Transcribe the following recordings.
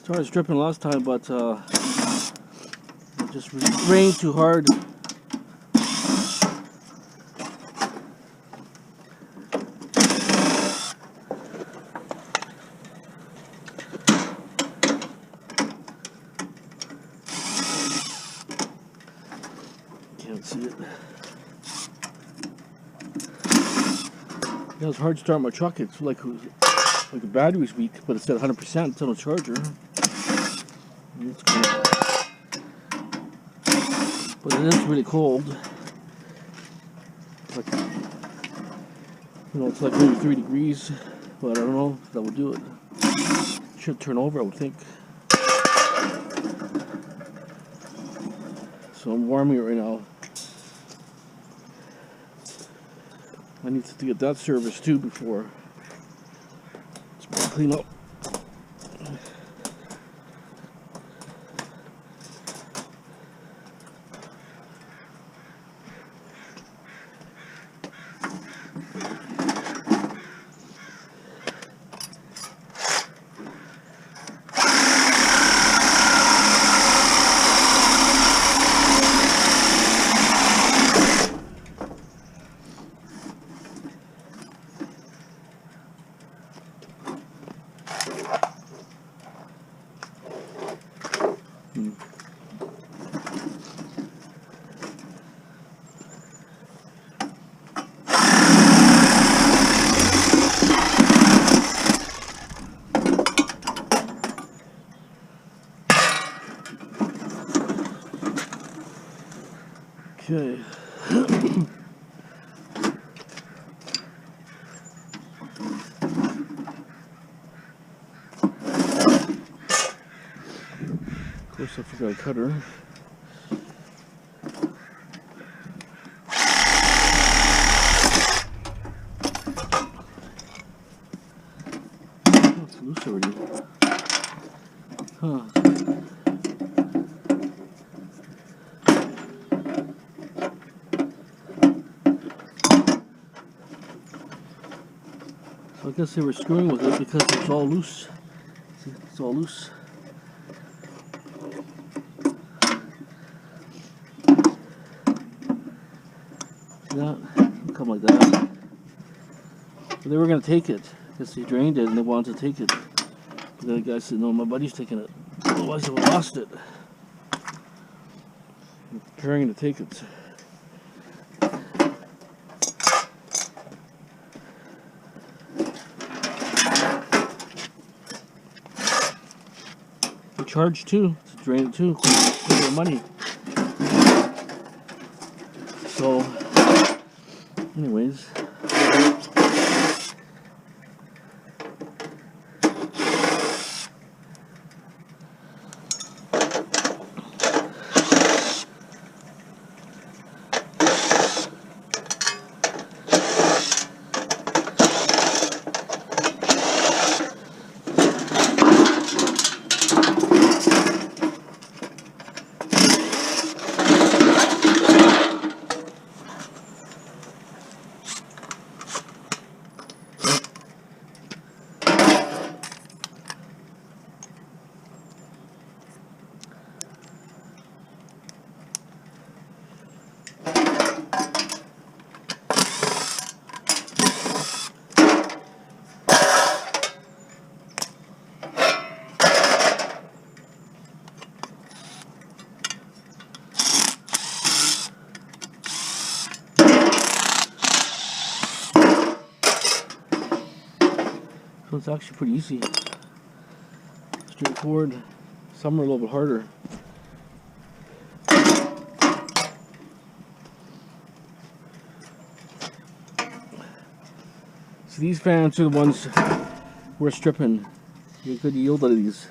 Started stripping last time, but it just rained too hard. Can't see it. Yeah, it's hard to start my truck. It's like the battery's weak, but it's at 100%. It's on a charger. It's cool. But it is really cold. Like, it's like maybe 3 degrees, but I don't know if that will do it. Should turn over, I would think. So I'm warming it right now. I need to get that service too before it's clean up. Okay. Of course, I forgot a cutter. Oh, it's loose already. Huh. So I guess they were screwing with it because it's all loose. See, it's all loose. See that? It'll come like that. But they were going to take it. I guess they drained it and they wanted to take it. But then the guy said, no, my buddy's taking it. Otherwise I would have lost it. I'm preparing to take it. Charge too, to drain it too, for your money. So, anyways. So it's actually pretty easy, straightforward. Some are a little bit harder. So these fans are the ones we're stripping. You get good yield out of these.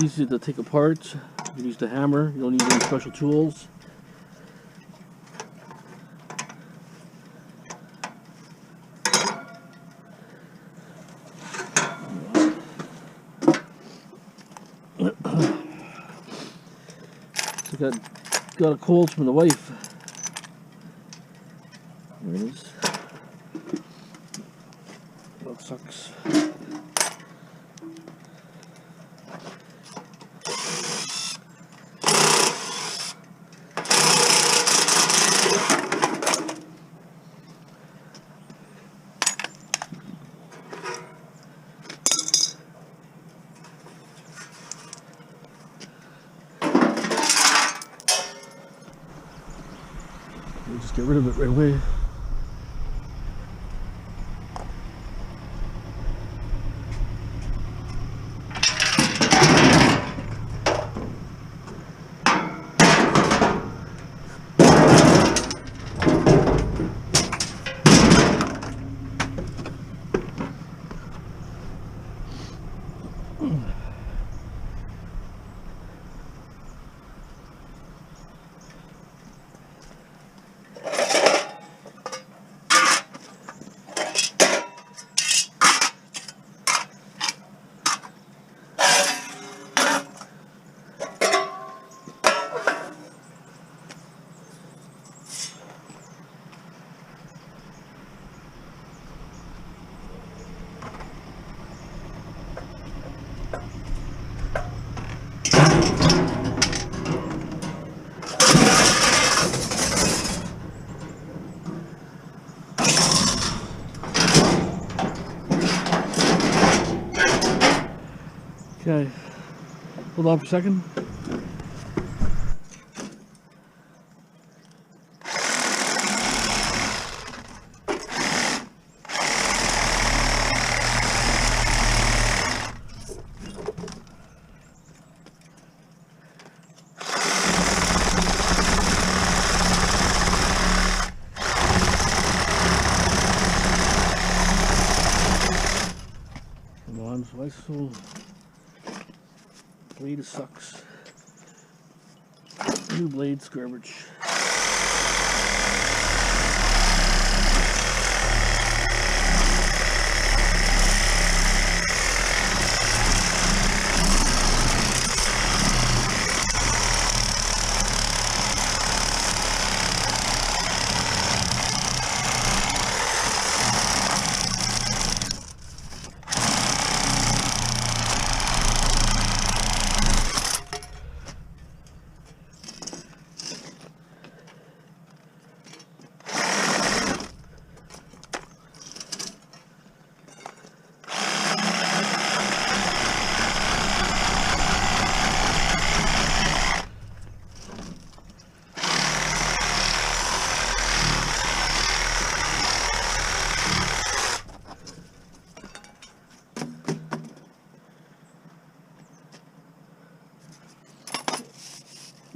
Easy to take apart. You can use the hammer. You don't need any special tools. So got got a cold from the wife. There it is. That sucks. Just get rid of it right away. Okay, hold on for a second. Come on, so blade sucks. New blade's garbage.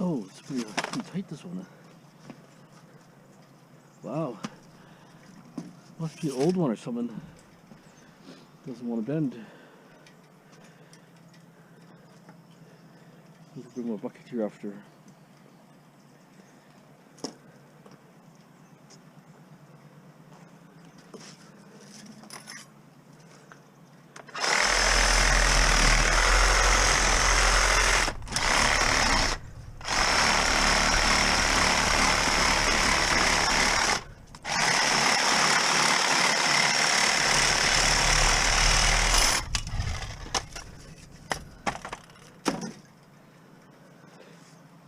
Oh, it's pretty tight, this one. Wow. Must be an old one or something. Doesn't want to bend. Need to bring my bucket here after.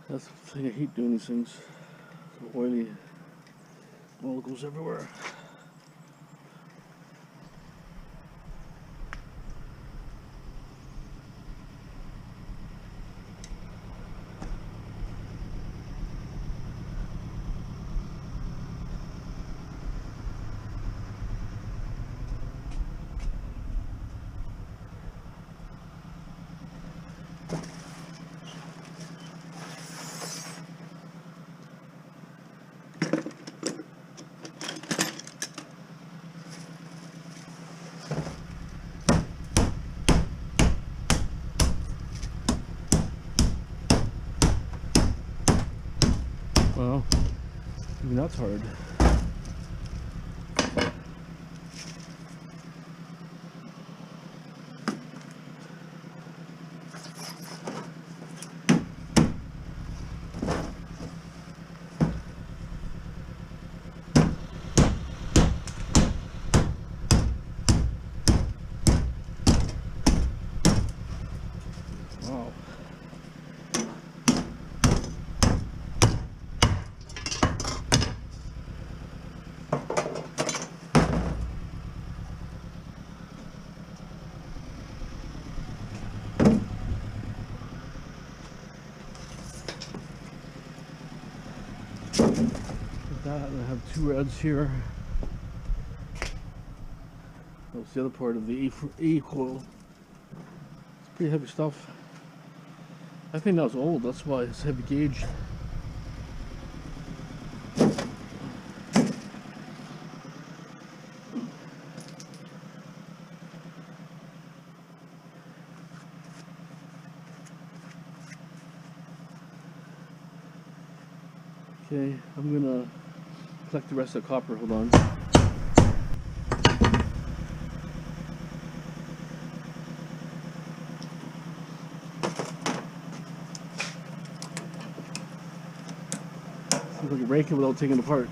That's the thing, I hate doing these things. So oily. Oil goes everywhere. Well, even that's hard. that, and I have 2 reds here. That's the other part of the A coil. It's pretty heavy stuff. I think that was old, that's why it's heavy gauge. Okay, I'm gonna collect the rest of the copper, hold on. See if I can break it without taking it apart.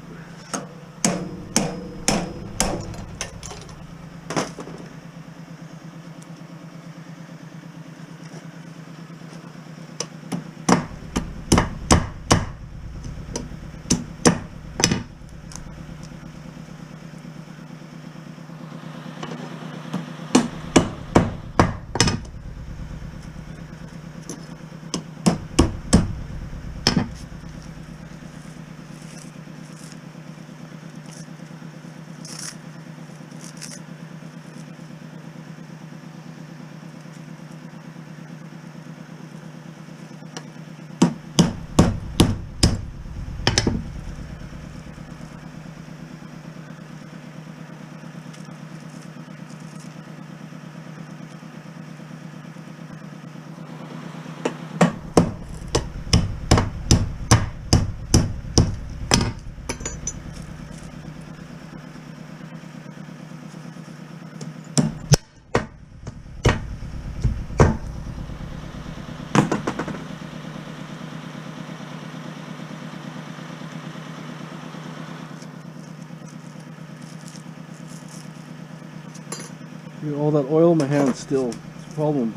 All that oil in my hand still, it's a problem.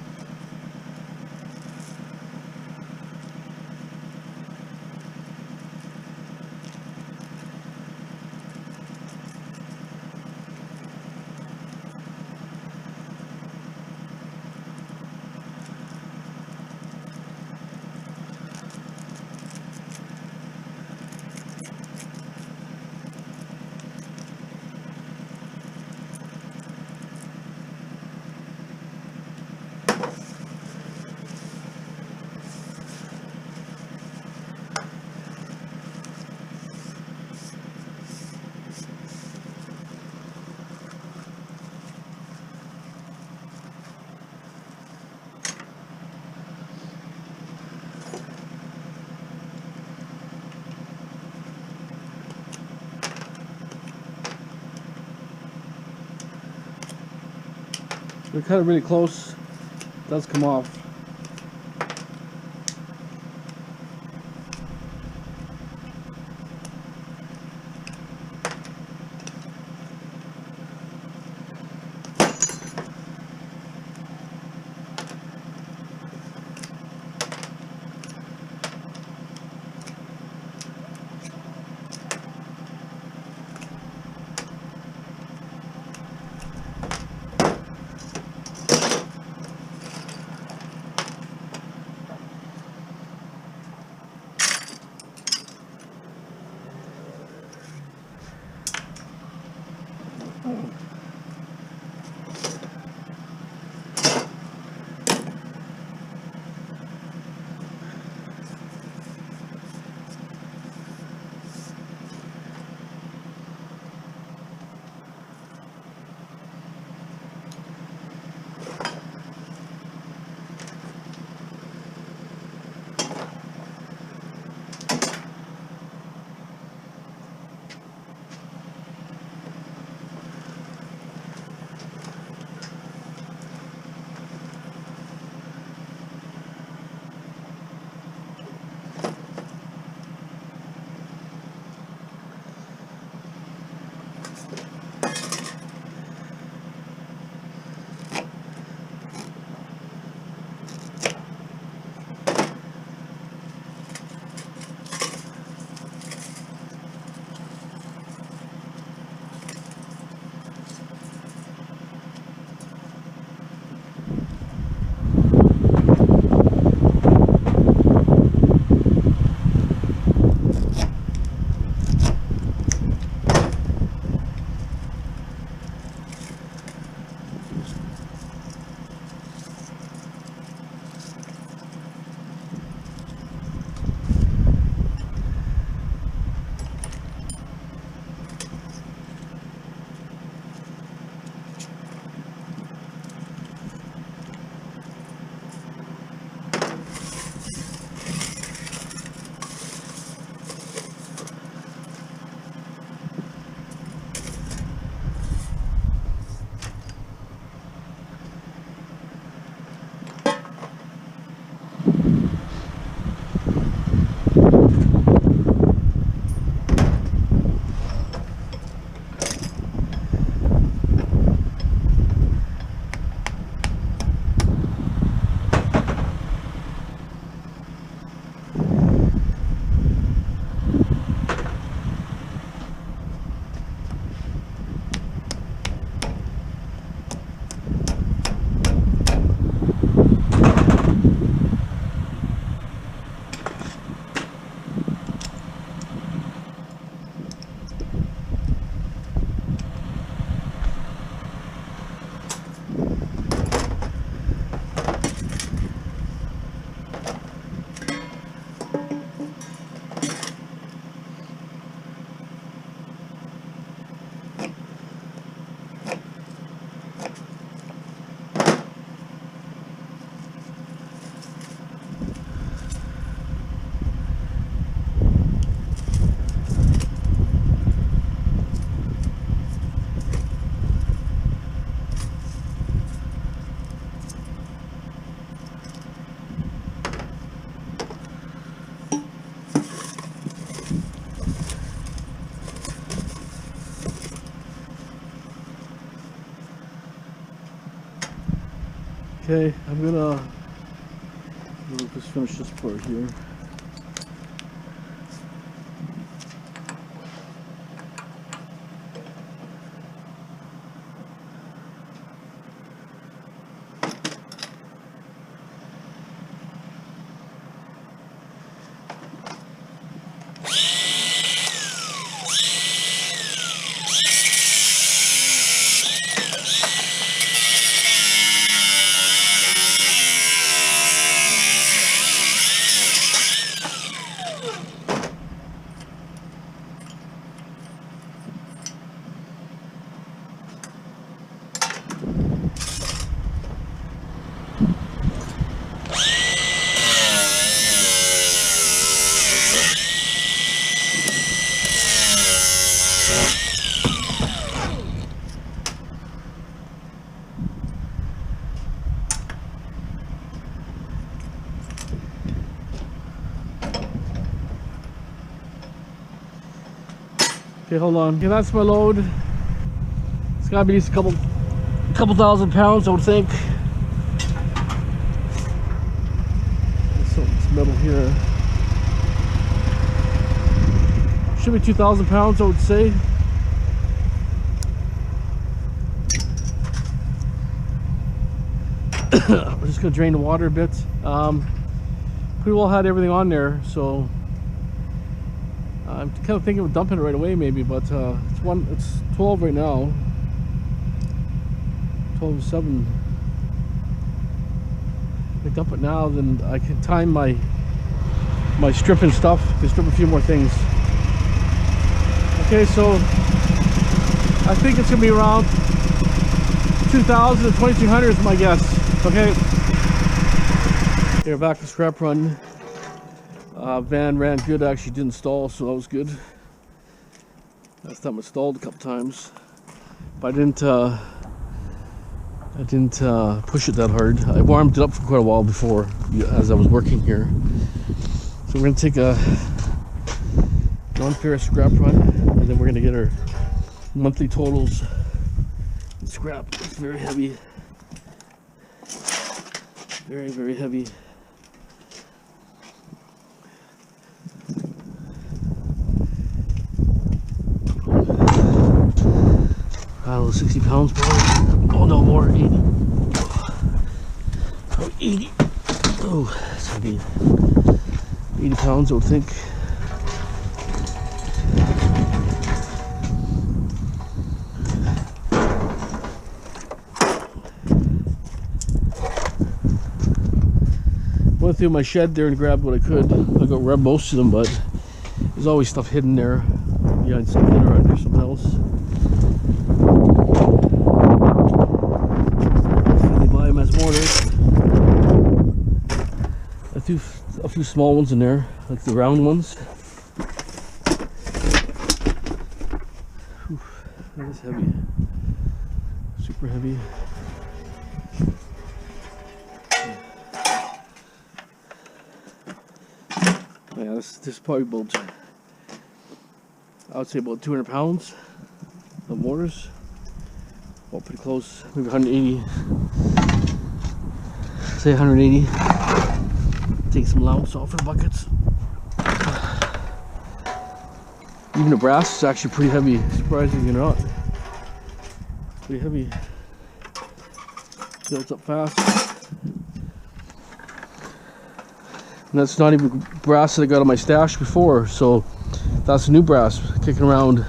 They're kind of really close. It does come off. Okay, I'm gonna just finish this part here. Okay, hold on. Okay, that's my load. It's gotta be at least a couple thousand pounds, I would think. So it's metal here. Should be 2,000 pounds, I would say. We're just gonna drain the water a bit. Pretty well had everything on there, so I'm kind of thinking of dumping it right away, maybe. But it's 12 right now. 12:07. If I dump it now, then I can time my stripping stuff. Can strip a few more things. Okay, so I think it's gonna be around 2,000 to 2,200 is my guess. Okay. We're back to scrap run. Van ran good, actually didn't stall, so that was good. Last time it stalled a couple times, but I didn't push it that hard. I warmed it up for quite a while before, as I was working here. So we're gonna take a non-ferrous scrap run, and then we're gonna get our monthly totals. Scrap, it's very heavy. Very, very heavy. I don't know, 60 pounds probably. Oh no, more, 80. Probably 80. Oh, that's heavy. 80 pounds, I would think. Went through my shed there and grabbed what I could. I got rid of most of them, but there's always stuff hidden there behind something or under something else. They buy them as mortars. I threw a few small ones in there, like the round ones. Whew, that is heavy. Super heavy. Yeah, this is probably about, I would say about 200 pounds of mortars. Well, pretty close, maybe 180. Say 180. Take some allowance off for the buckets. Even the brass is actually pretty heavy, surprisingly not. Pretty heavy. Builds up fast. And that's not even brass that I got on my stash before, so that's new brass kicking around.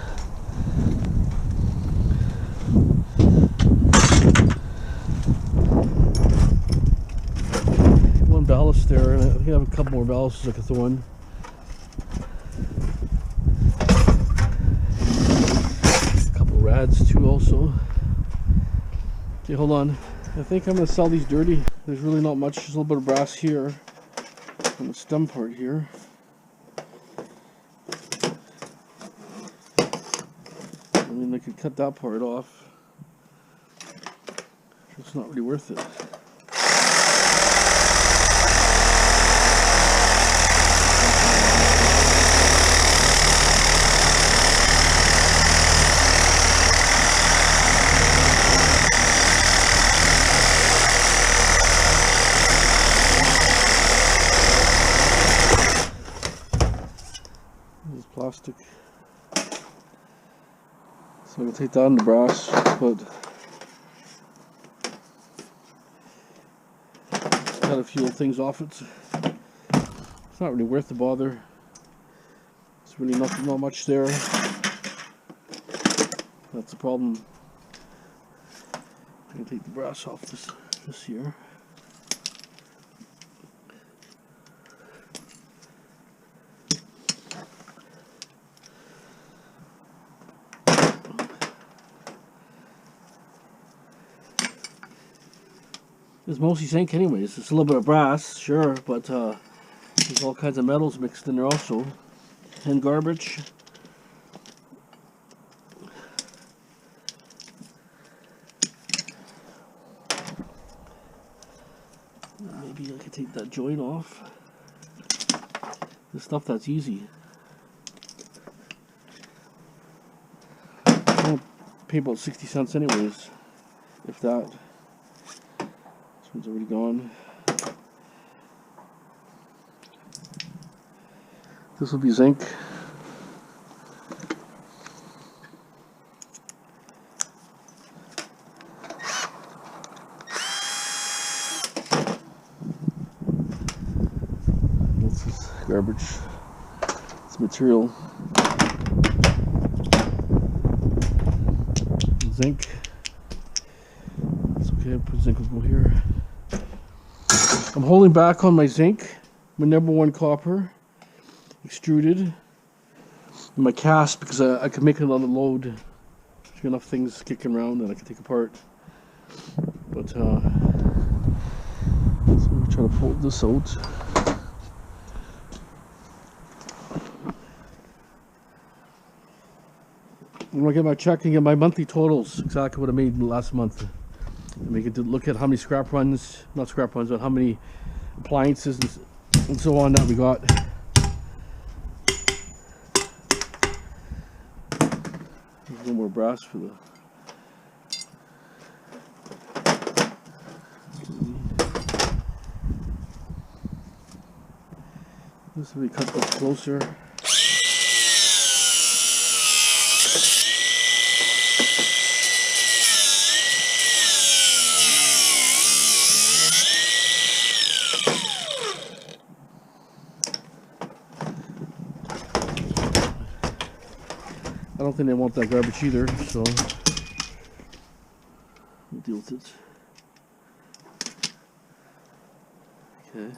One ballast there, and I think I have a couple more ballasts I can throw in. A couple rads too also. Okay, hold on. I think I'm going to sell these dirty. There's really not much, just a little bit of brass here. On the stem part here. I mean, I could cut that part off. It's not really worth it. This is plastic. So I'm going to take that in the brass, but cut a few little things off it. It's not really worth the bother. It's really not much there. That's the problem. I'm going to take the brass off this here. It's mostly zinc anyways. It's a little bit of brass, sure, but there's all kinds of metals mixed in there also. And garbage. Maybe I could take that joint off. The stuff that's easy. I'll pay about 60 cents anyways, if that. This one's already gone. This will be zinc. This is garbage. It's material. Zinc. It's okay, I'll put zinc will go here. I'm holding back on my zinc, my #1 copper, extruded, in my cast because I could make another load. There's enough things kicking around that I can take apart. But so I'm going to try to pull this out. I'm going to get my check and get my monthly totals, exactly what I made in the last month. And we can look at how many scrap runs, not scrap runs, but how many appliances and so on that we got. There's no more brass for the... This will be cut this closer. I don't think they want that garbage either, so we'll deal with it. Okay.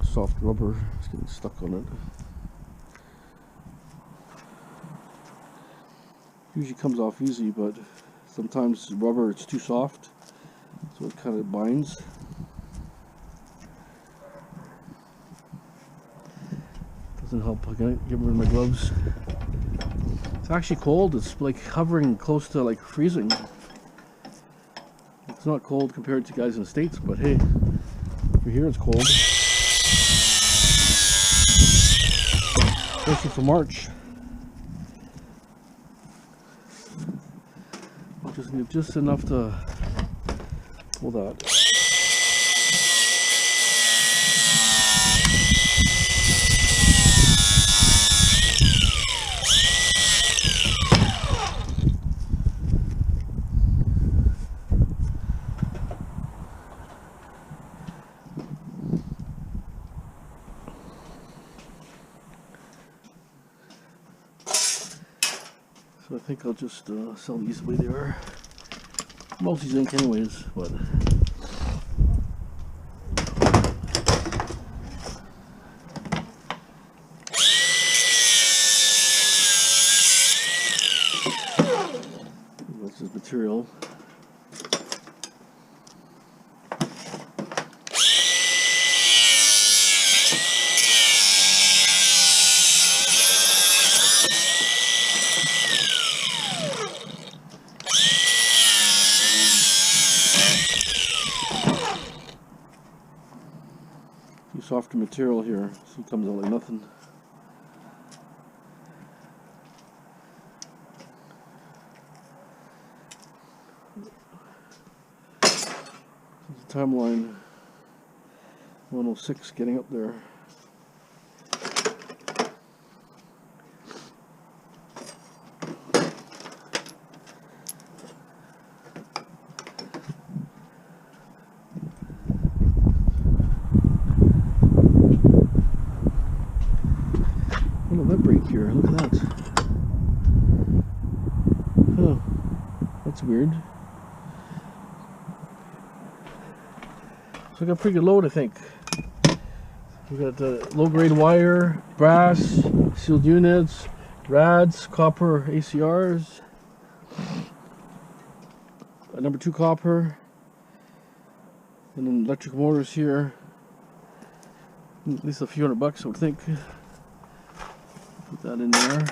Soft rubber, it's getting stuck on it. Usually comes off easy, but sometimes rubber, it's too soft, so it kind of binds. Doesn't help. I gotta get rid of my gloves. It's actually cold. It's like hovering close to like freezing. It's not cold compared to guys in the States, but hey, over here it's cold. Especially for March. I just need just enough to pull that. So I think I'll just sell these the way they are. Mostly zinc anyways, but this is material. softer material here, so it comes out like nothing. Timeline 106, getting up there. Oh, that break here, look at that. Oh, that's weird. So I got a pretty good load, I think. We got low grade wire, brass, sealed units, rads, copper ACRs, a number 2 copper, and then electric motors here. At least a few $100, I would think. Put that in there.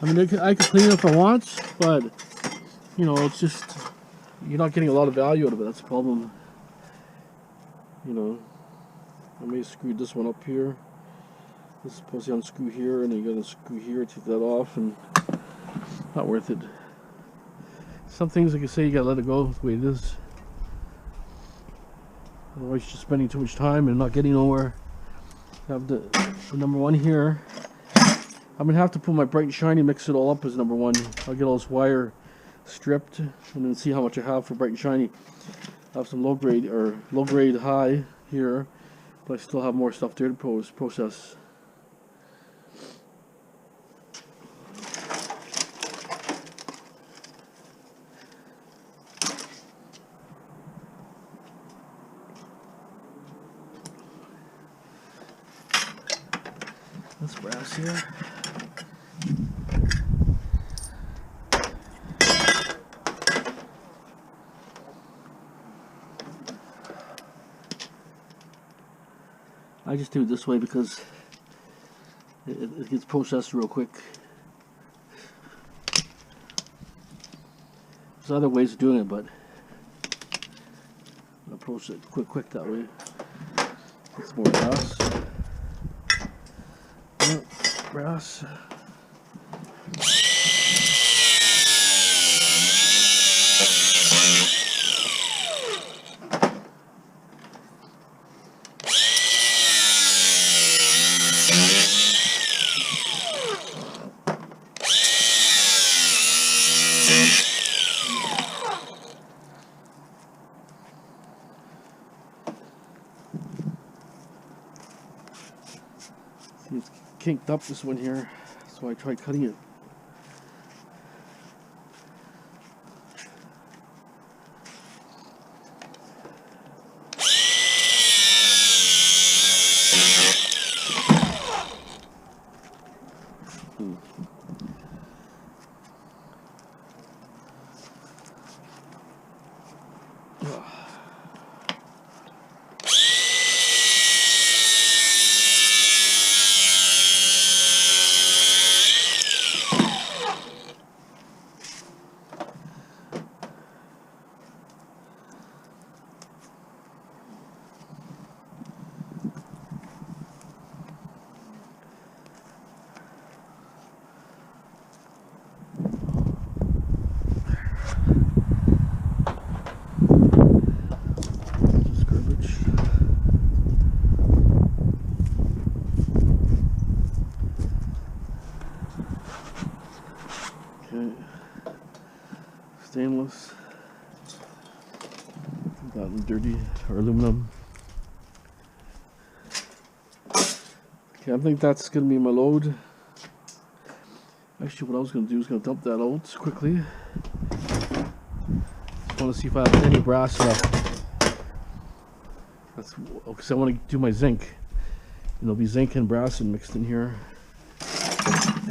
I mean, I could clean it if I want, but you know, it's just, you're not getting a lot of value out of it. That's the problem. You know, I may have screwed this one up here. This is supposed to unscrew here, and then you gotta unscrew here, take that off, and not worth it. Some things, like I say, you gotta let it go the way it is. Otherwise, you're just spending too much time and not getting nowhere. I have the number 1 here. I'm gonna have to put my bright and shiny, mix it all up as number 1. I'll get all this wire stripped and then see how much I have for bright and shiny. I have some low grade high here, but I still have more stuff there to process. This brass here. I just do it this way because it gets processed real quick. There's other ways of doing it, but I'll process it quick that way. It's more brass. Brass. See, it's kinked up, this one here, so I tried cutting it. Stainless, gotten dirty, or aluminum. Okay, I think that's going to be my load. Actually, what I was going to do is going to dump that out quickly. Just want to see if I have any brass left. That's because I want to do my zinc. And there'll be zinc and brass mixed in here.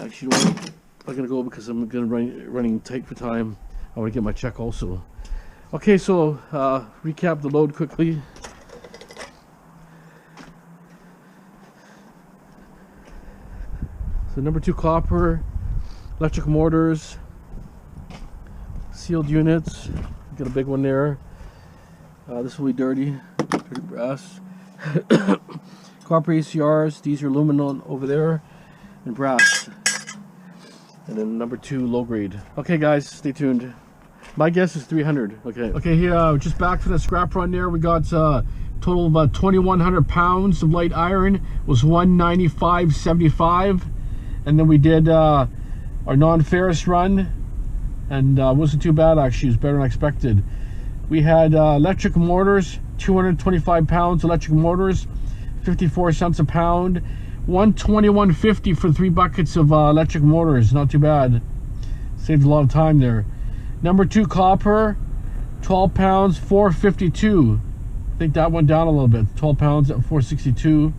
Actually, I'm not going to go because I'm going to running tight for time. I want to get my check also. Okay, so recap the load quickly. So number 2 copper, electric motors, sealed units. Got a big one there. This will be dirty brass. Copper ACRs, these are aluminum over there, and brass. And then number 2, low grade. Okay guys, stay tuned. My guess is 300. Okay, here, just back from the scrap run there, we got a total of about 2,100 pounds of light iron. It was 195.75. And then we did our non-ferrous run, and wasn't too bad actually. It was better than expected. We had electric motors, 225 pounds electric motors, 54 cents a pound. 121.50 for 3 buckets of electric motors. Not too bad. Saved a lot of time there. Number 2 copper, 12 pounds, 452. I think that went down a little bit. 12 pounds at 462.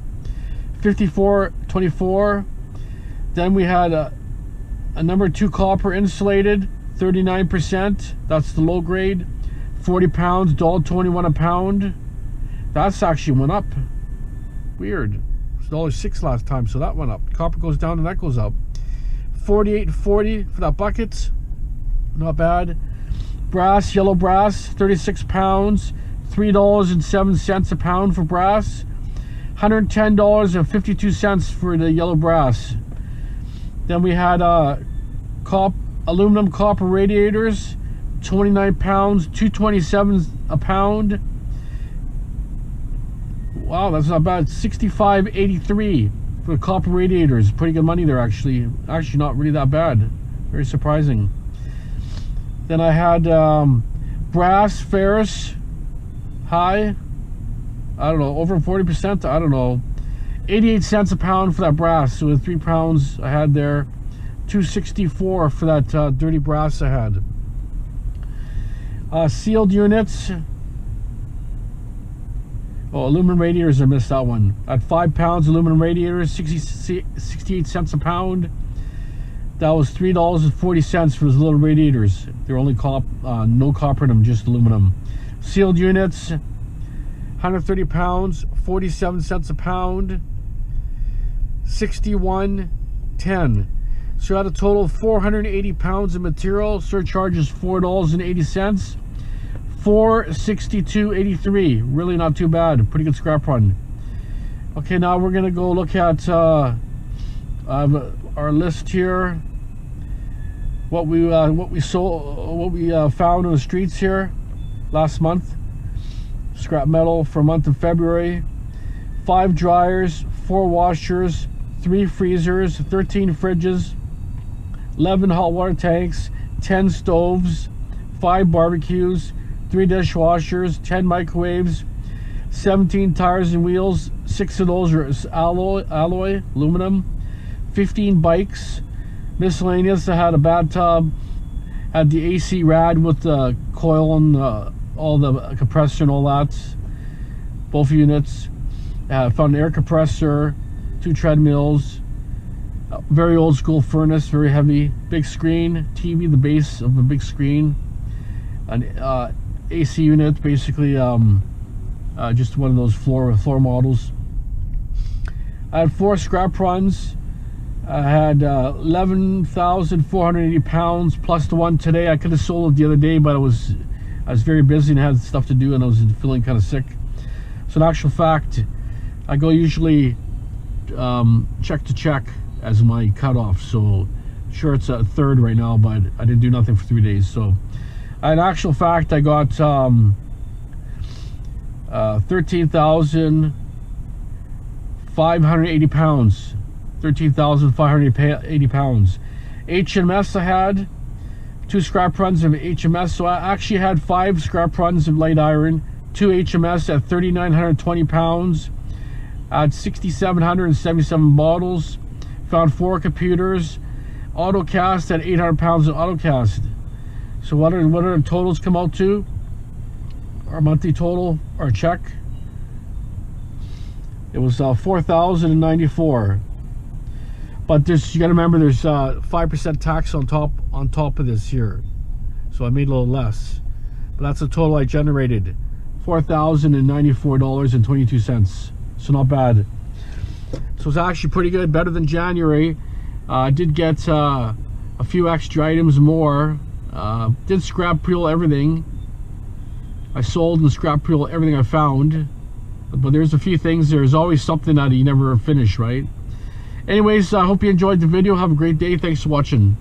54.24. Then we had a number 2 copper insulated, 39%. That's the low grade. 40 pounds, $1.21 a pound. That's actually went up. Weird. It was $1.06 last time, so that went up. Copper goes down and that goes up. 48.40 for that bucket. Not bad. Brass, yellow brass, 36 pounds, $3.07 a pound for brass. $110.52 for the yellow brass. Then we had aluminum copper radiators, 29 pounds, $2.27 a pound. Wow, that's not bad. $65.83 for copper radiators. Pretty good money there, actually. Actually, not really that bad. Very surprising. Then I had brass, ferrous, high. I don't know, over 40%. I don't know. 88 cents a pound for that brass. So the 3 pounds I had there. $2.64 for that dirty brass I had. Sealed units. Oh, aluminum radiators, I missed that one. At 5 pounds aluminum radiators, 68 cents a pound. That was $3.40 for those little radiators. They're only no copper in them, just aluminum. Sealed units, 130 pounds, 47 cents a pound. 61.10. So at a total of 480 pounds of material. Surcharge is $4.80. 462.83. Really not too bad. Pretty good scrap run. Okay, now we're gonna go look at our list here. What we found on the streets here last month. Scrap metal for month of February. 5 dryers, 4 washers, 3 freezers, 13 fridges, 11 hot water tanks, 10 stoves, 5 barbecues, 3 dishwashers, 10 microwaves, 17 tires and wheels. 6 of those are alloy, aluminum. 15 bikes. Miscellaneous. I had a bathtub, had the AC rad with the coil and all the compressor and all that. Both units. Found an air compressor, 2 treadmills, very old school furnace, very heavy, big screen, TV, the base of a big screen, an AC unit, basically just one of those floor models. I had 4 scrap runs. I had 11,480 pounds plus the one today. I could have sold it the other day, but I was very busy and had stuff to do, and I was feeling kind of sick. So in actual fact, I go usually check to check as my cutoff. So sure, it's a 3rd right now, but I didn't do nothing for 3 days. So in actual fact, I got 13,580 pounds. 13,580 pounds. HMS I had 2 scrap runs of HMS. So I actually had 5 scrap runs of light iron, 2 HMS at 3,920 pounds. I had 6,777 bottles. Found 4 computers. AutoCast at 800 pounds of AutoCast. So what are the totals come out to? Our monthly total, our check. It was 4,094. But you got to remember, there's 5% tax on top of this here, so I made a little less. But that's the total I generated, $4,094.22. So not bad. So it's actually pretty good, better than January. I did get a few extra items more. Did scrap peel everything. I sold and scrap reel everything I found, but there's a few things. There's always something that you never finish, right? Anyways, I hope you enjoyed the video. Have a great day. Thanks for watching.